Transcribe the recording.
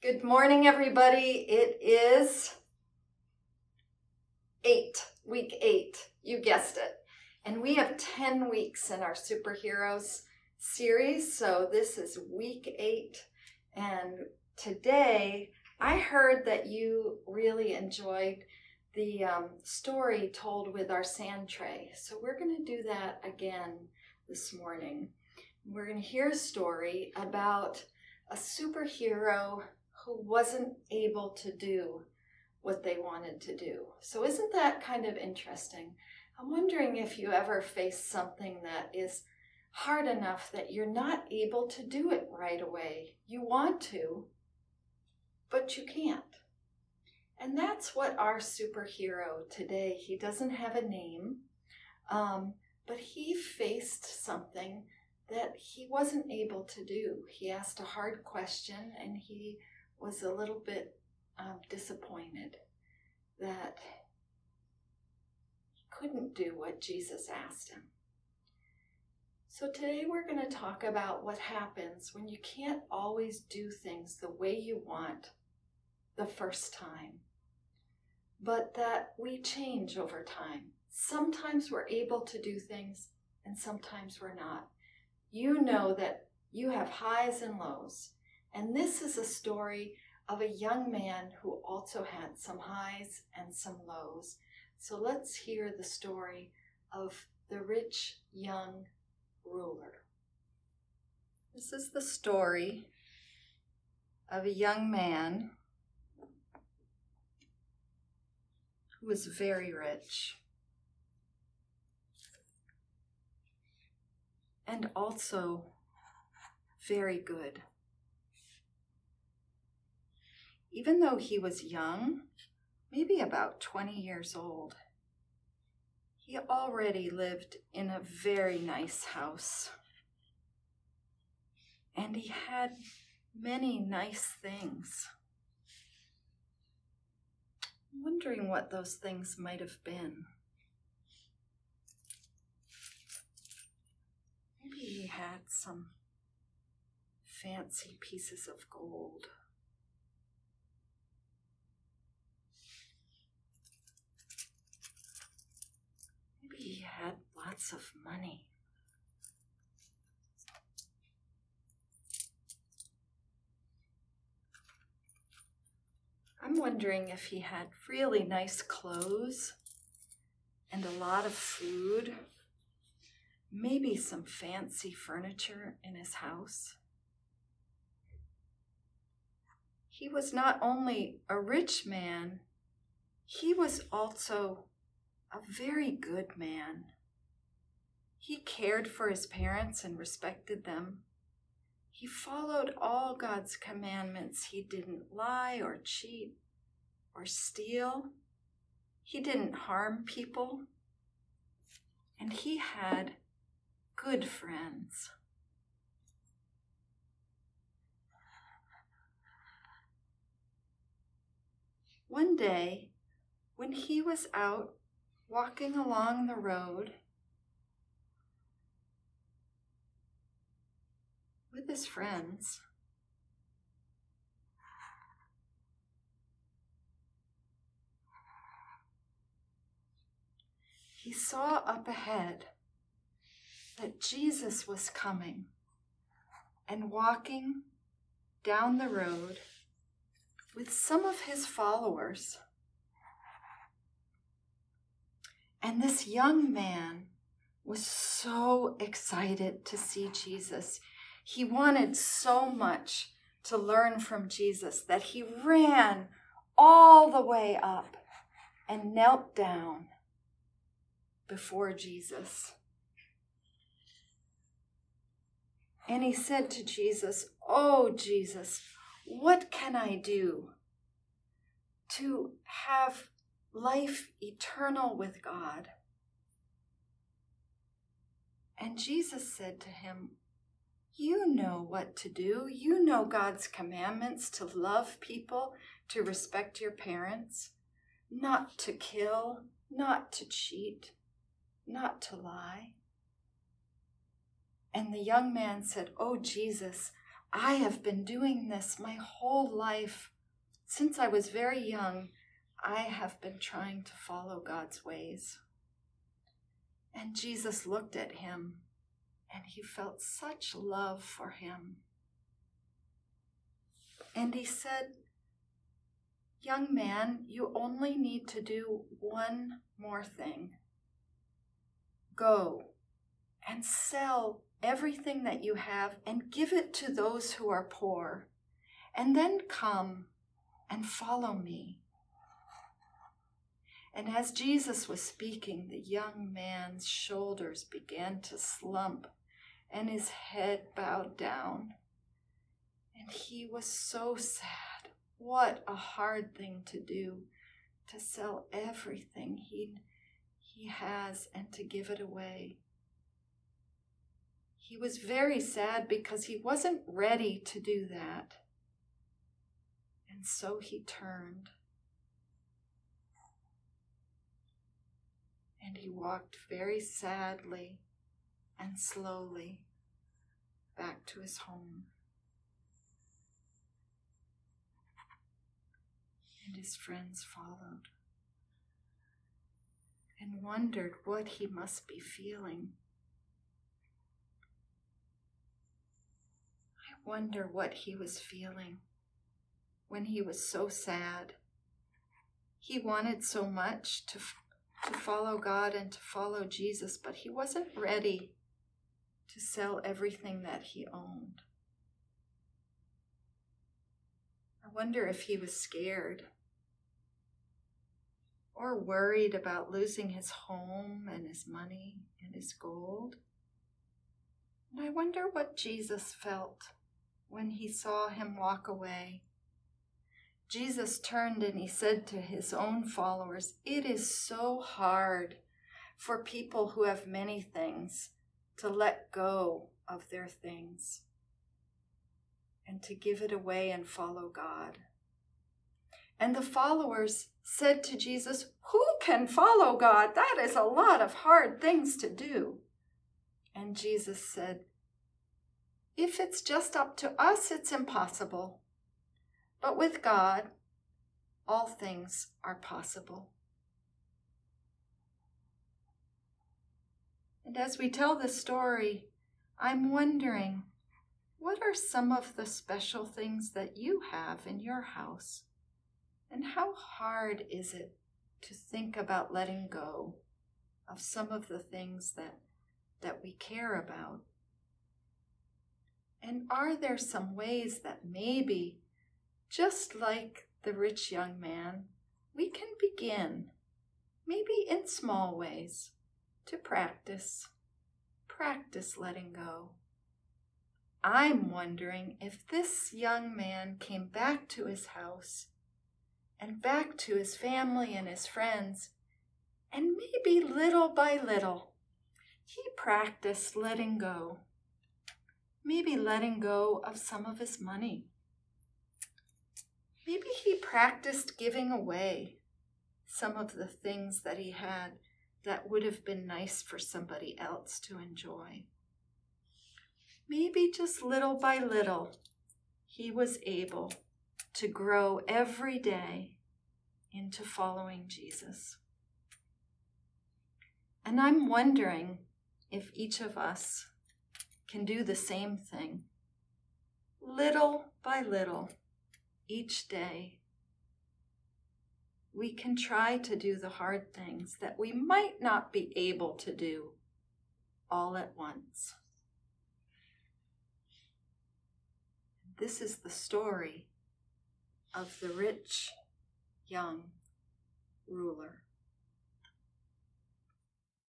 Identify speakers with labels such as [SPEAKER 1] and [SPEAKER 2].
[SPEAKER 1] Good morning, everybody. It is week 8. You guessed it. And we have 10 weeks in our superheroes series. So this is week 8. And today I heard that you really enjoyed the story told with our sand tray. So we're going to do that again this morning. We're going to hear a story about a superhero who wasn't able to do what they wanted to do. So isn't that kind of interesting? I'm wondering if you ever face something that is hard enough that you're not able to do it right away. You want to, but you can't. And that's what our superhero today, he doesn't have a name, but he faced something that he wasn't able to do. He asked a hard question and he was a little bit disappointed that he couldn't do what Jesus asked him. So today we're going to talk about what happens when you can't always do things the way you want the first time, but that we change over time. Sometimes we're able to do things and sometimes we're not. You know that you have highs and lows. And this is a story of a young man who also had some highs and some lows. So let's hear the story of the rich young ruler. This is the story of a young man who was very rich and also very good. Even though he was young, maybe about 20 years old, he already lived in a very nice house. And he had many nice things. I'm wondering what those things might have been. Maybe he had some fancy pieces of gold. He had lots of money. I'm wondering if he had really nice clothes and a lot of food, maybe some fancy furniture in his house. He was not only a rich man, he was also a very good man. He cared for his parents and respected them. He followed all God's commandments. He didn't lie or cheat or steal. He didn't harm people. And he had good friends. One day, when he was out walking along the road with his friends, he saw up ahead that Jesus was coming and walking down the road with some of his followers. And this young man was so excited to see Jesus. He wanted so much to learn from Jesus that he ran all the way up and knelt down before Jesus. And he said to Jesus, "Oh, Jesus, what can I do to have life eternal with God?" And Jesus said to him, "You know what to do. You know God's commandments: to love people, to respect your parents, not to kill, not to cheat, not to lie." And the young man said, "Oh, Jesus, I have been doing this my whole life. Since I was very young, I have been trying to follow God's ways. And Jesus looked at him, and he felt such love for him. And he said, young man, you only need to do one more thing. Go and sell everything that you have and give it to those who are poor, and then come and follow me. And as Jesus was speaking, the young man's shoulders began to slump and his head bowed down. And he was so sad. What a hard thing to do, to sell everything he has and to give it away. He was very sad because he wasn't ready to do that. And so he turned. And he walked very sadly and slowly back to his home. And his friends followed and wondered what he must be feeling. I wonder what he was feeling when he was so sad. He wanted so much to follow God and to follow Jesus, but he wasn't ready to sell everything that he owned. I wonder if he was scared or worried about losing his home and his money and his gold. And I wonder what Jesus felt when he saw him walk away. Jesus turned and he said to his own followers, it is so hard for people who have many things to let go of their things and to give it away and follow God. And the followers said to Jesus, who can follow God? That is a lot of hard things to do. And Jesus said, if it's just up to us, it's impossible. But with God, all things are possible. And as we tell this story, I'm wondering, what are some of the special things that you have in your house? And how hard is it to think about letting go of some of the things that we care about? And are there some ways that maybe, just like the rich young man, we can begin, maybe in small ways, to practice letting go? I'm wondering if this young man came back to his house and back to his family and his friends, and maybe little by little, he practiced letting go. Maybe letting go of some of his money. Maybe he practiced giving away some of the things that he had that would have been nice for somebody else to enjoy. Maybe just little by little, he was able to grow every day into following Jesus. And I'm wondering if each of us can do the same thing. Little by little, each day, we can try to do the hard things that we might not be able to do all at once. This is the story of the rich young ruler.